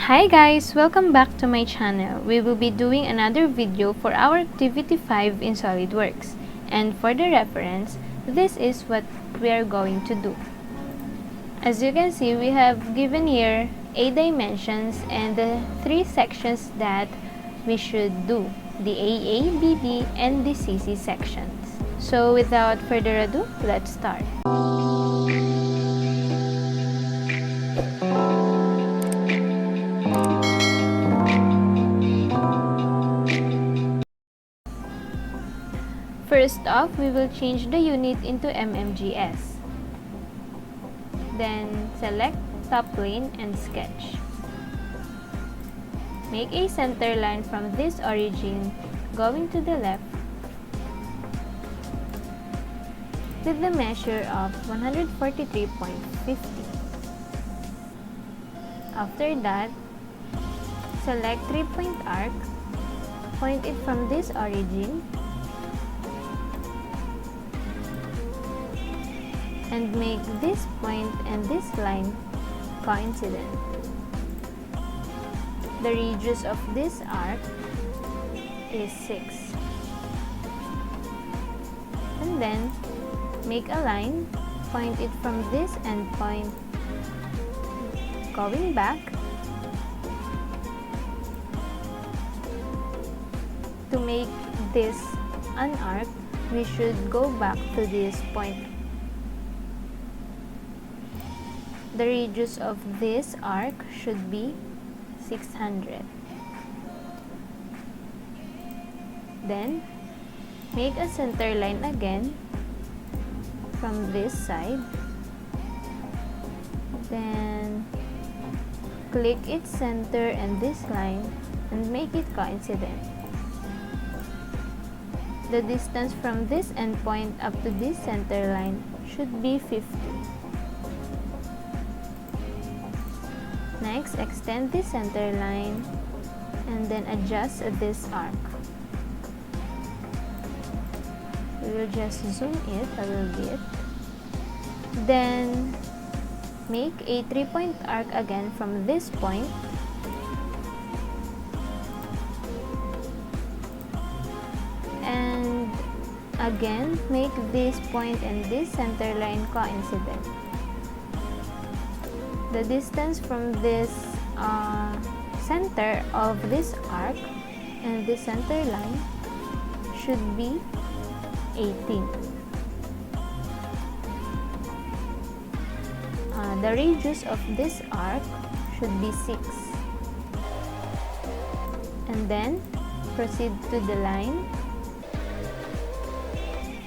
Hi guys! Welcome back to my channel. We will be doing another video for our activity 5 in SolidWorks. And for the reference, this is what we are going to do. As you can see, we have given here 8 dimensions and the 3 sections that we should do. The AA, BB, and the CC sections. So without further ado, let's start. First off, we will change the unit into mmgs. Then, select top plane and sketch. Make a center line from this origin going to the left with the measure of 143.50. After that, select 3-point arc, point it from this origin, and make this point and this line coincident. The radius of this arc is 6. And then, make a line, point it from this endpoint, going back, to make this an arc, we should go back to this point. The radius of this arc should be 600. Then, make a center line again from this side. Then, click its center and this line and make it coincident. The distance from this endpoint up to this center line should be 50. Next, extend the center line and then adjust this arc. We will just zoom it a little bit. Then, make a 3-point arc again from this point. And again, make this point and this center line coincident. The distance from this center of this arc and the center line should be 18. The radius of this arc should be 6. And then proceed to the line,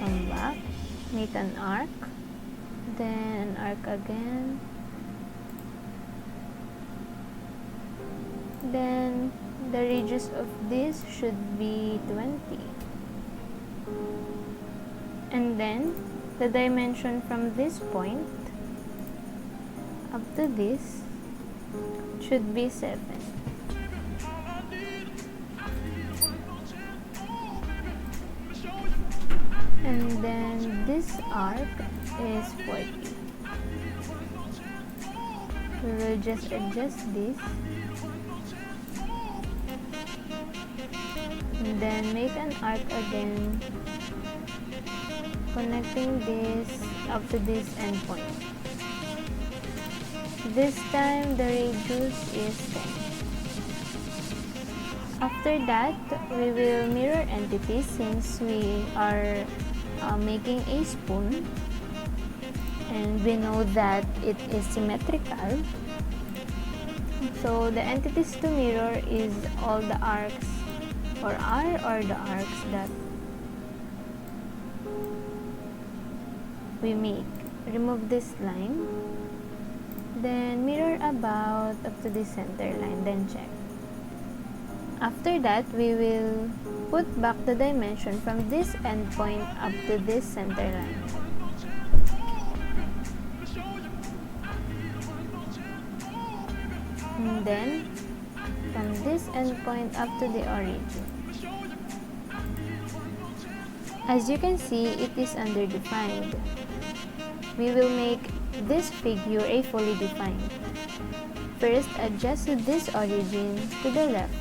come back, make an arc, then an arc again. Then the radius of this should be 20. And then the dimension from this point up to this should be 7. And then this arc is 40. We will just adjust this. And then make an arc again, connecting this up to this endpoint. This time the radius is 10. After that, we will mirror entities since we are making a spoon and we know that it is symmetrical. So the entities to mirror is all the arcs or the arcs that we make. Remove this line, then mirror about up to the center line, then check. After that, we will put back the dimension from this endpoint up to this center line. And then from this endpoint up to the origin. As you can see, it is underdefined. We will make this figure a fully defined. First, adjust this origin to the left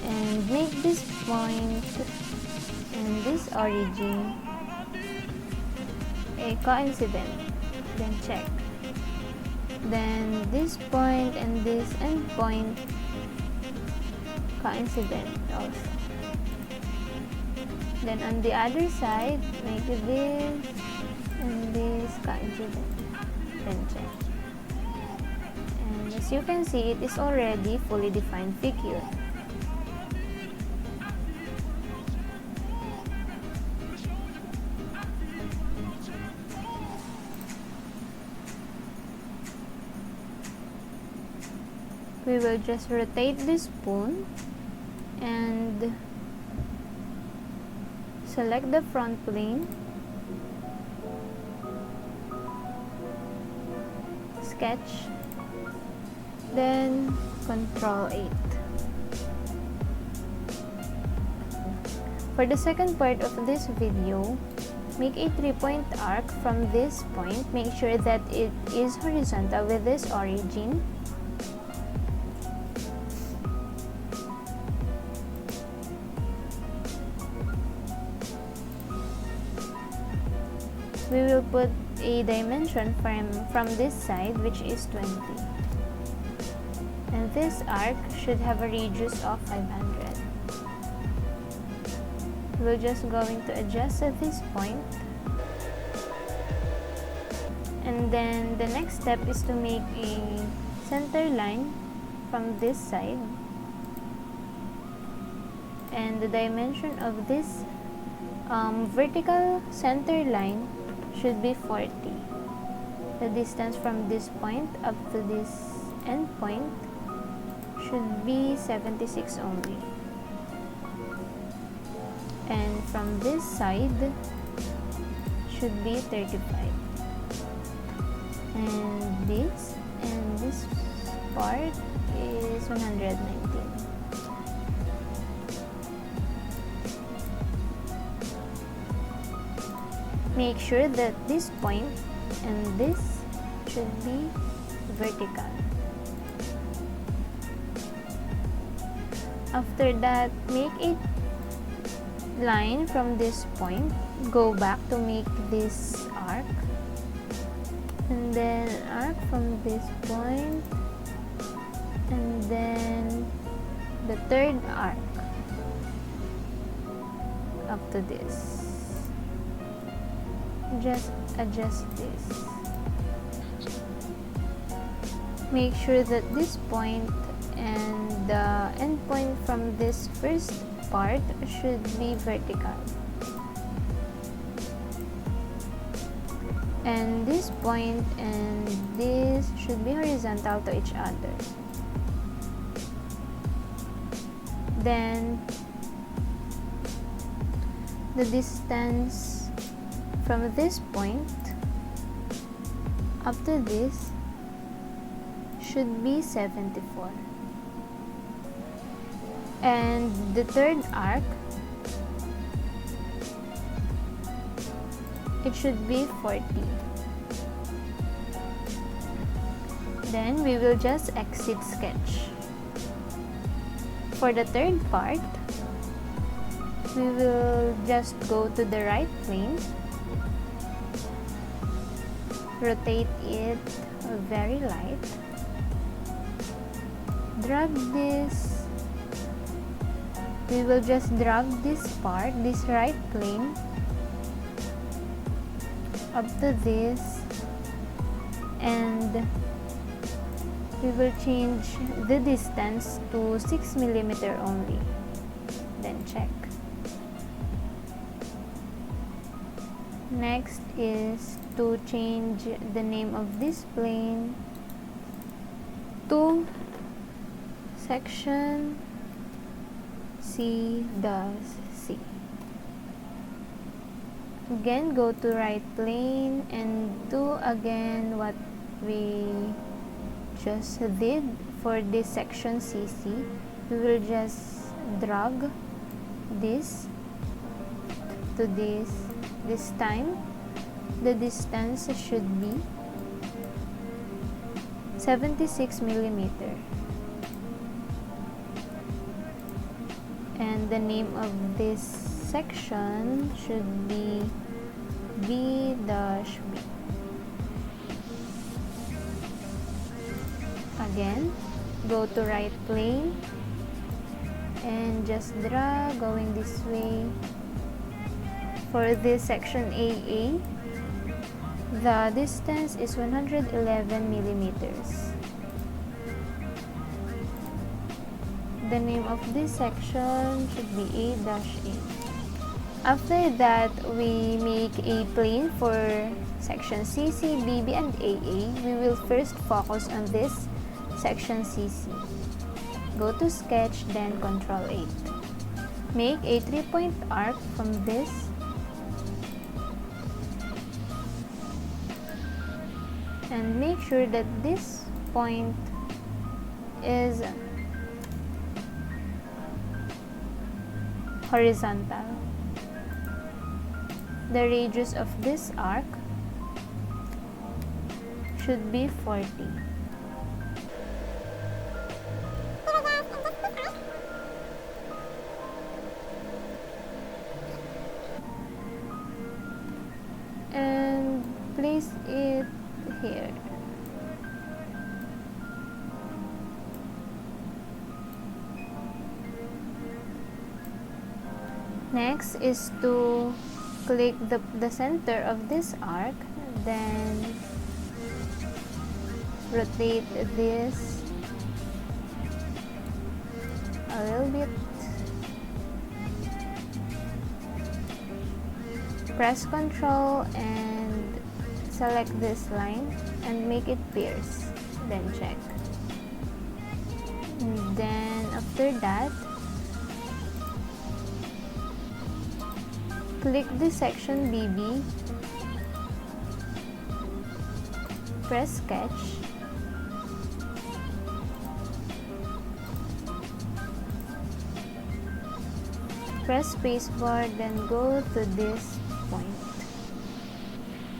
and make this point and this origin a coincident. Then check. Then this point and this end point coincident also. Then on the other side, make this and this coincident. Then check. And as you can see, it is already fully defined figure. We will just rotate this spoon and select the front plane, sketch, then Ctrl 8. For the second part of this video, make a 3-point arc from this point. Make sure that it is horizontal with this origin. We will put a dimension from this side, which is 20. And this arc should have a radius of 500. We're just going to adjust at this point. And then the next step is to make a center line from this side. And the dimension of this vertical center line should be 40. The distance from this point up to this end point should be 76 only. And from this side should be 35. And this part is 119. Make sure that this point and this should be vertical. After that, make a line from this point, go back to make this arc, and then arc from this point, and then the third arc up to this. Just adjust this. Make sure that this point and the end point from this first part should be vertical. And this point and this should be horizontal to each other. Then the distance from this point up to this should be 74. And the third arc, it should be 40. Then we will just exit sketch. For the third part, we will just go to the right plane, rotate it very light, drag this, we will just drag this part, this right plane up to this, and we will change the distance to 6 mm only, then check. Next is to change the name of this plane to section C does C. Again, go to right plane and do again what we just did for this section CC. We will just drag this to this. This time the distance should be 76 millimeter. And the name of this section should be B-B. Again, go to right plane and just draw going this way. For this section AA, the distance is 111 millimeters. The name of this section should be A-A. After that, we make a plane for section CC, BB, and AA. We will first focus on this section CC. Go to sketch, then Ctrl 8. Make a 3-point arc from this and make sure that this point is horizontal. The radius of this arc should be 40. And place it here. Next is to click the center of this arc, then rotate this a little bit. Press Ctrl and select this line and make it pierce, then check. And then after that, click the section BB, press sketch, press spacebar, then go to this point.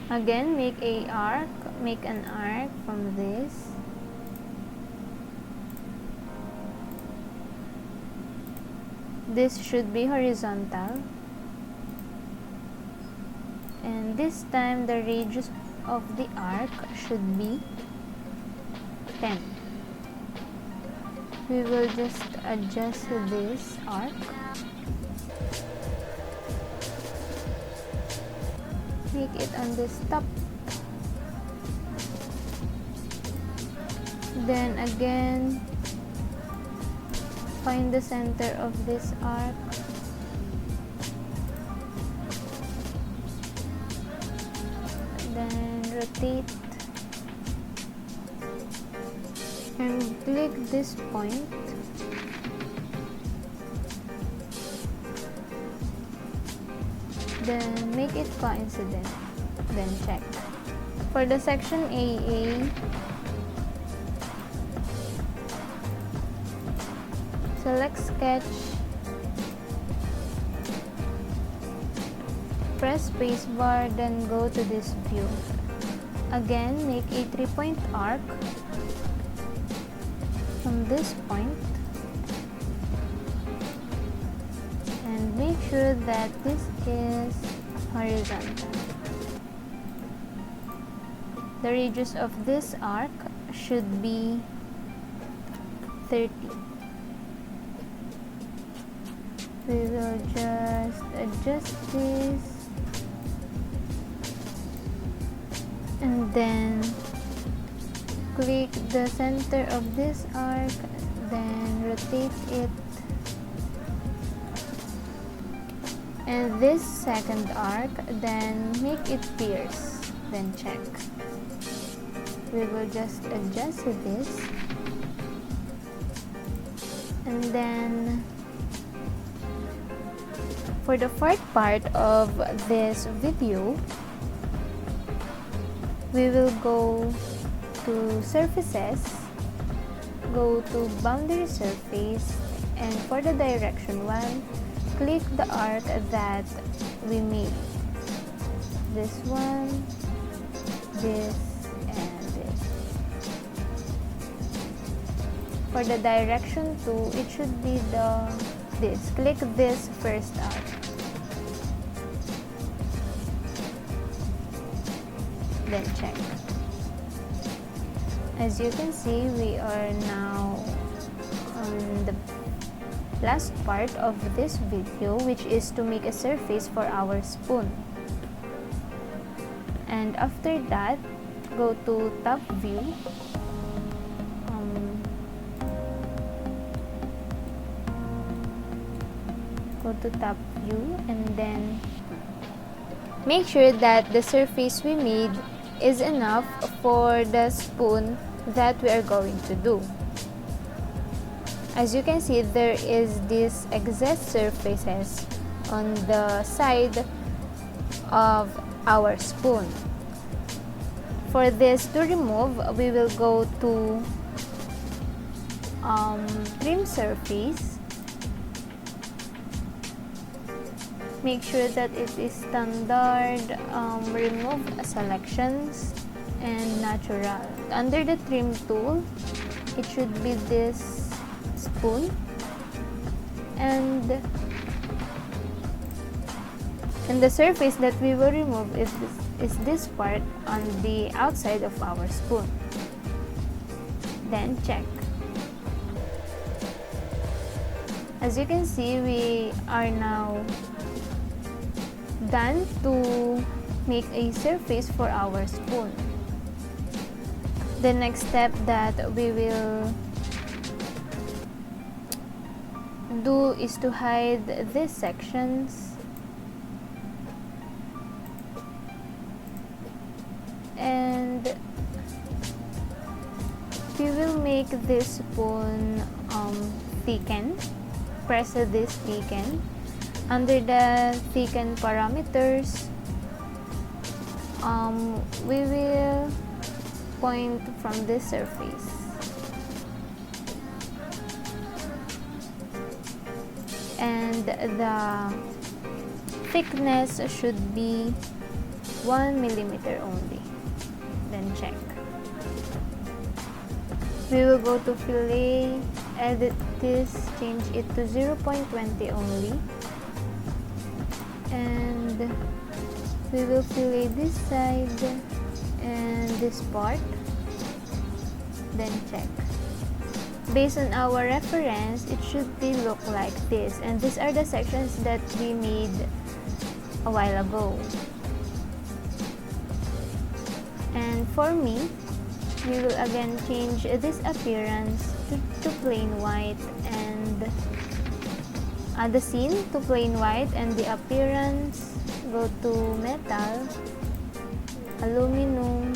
Again, make an arc from this. This should be horizontal. And this time the radius of the arc should be 10. We will just adjust this arc. Make it on this top. Then again, find the center of this arc. Then rotate and click this point. Then make it coincident, then check. For the section AA, select sketch, press spacebar, then go to this view. Again, make a 3-point arc from this point and make sure that this is horizontal. The radius of this arc should be 30. We will just adjust this and then click the center of this arc, then rotate it, and this second arc, then make it pierce, then check. We will just adjust this and then for the fourth part of this video, we will go to surfaces, go to boundary surface, and for the direction 1, click the arc that we made. This one, this, and this. for the direction 2, it should be this. Click this first out. Then check. As you can see, we are now on the last part of this video, which is to make a surface for our spoon. And after that, go to top view. Go to top view and then make sure that the surface we made is enough for the spoon that we are going to do. As you can see, there is this excess surfaces on the side of our spoon. For this to remove, we will go to trim surface. Make sure that it is standard, remove selections, and natural. Under the trim tool, it should be this spoon, and the surface that we will remove is this part on the outside of our spoon. Then check. As you can see, we are now done to make a surface for our spoon. The next step that we will do is to hide these sections, and we will make this spoon thicken. Press this thicken. Under the thicken parameters, we will point from this surface. And the thickness should be 1 millimeter only. Then check. We will go to fillet, edit this, change it to 0.20 only. And we will fillet this side and this part. Then check. Based on our reference, it should be look like this, and these are the sections that we made a while ago. And for me, we will again change this appearance to plain white, and the scene to plain white, and the appearance go to metal, aluminum,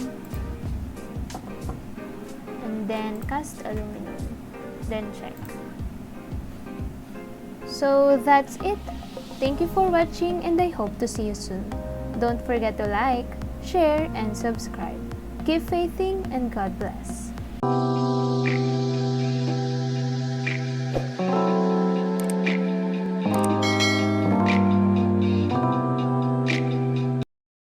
and then cast aluminum. Then check. So that's it. Thank you for watching, and I hope to see you soon. Don't forget to like, share, and subscribe. Keep faithing, and God bless.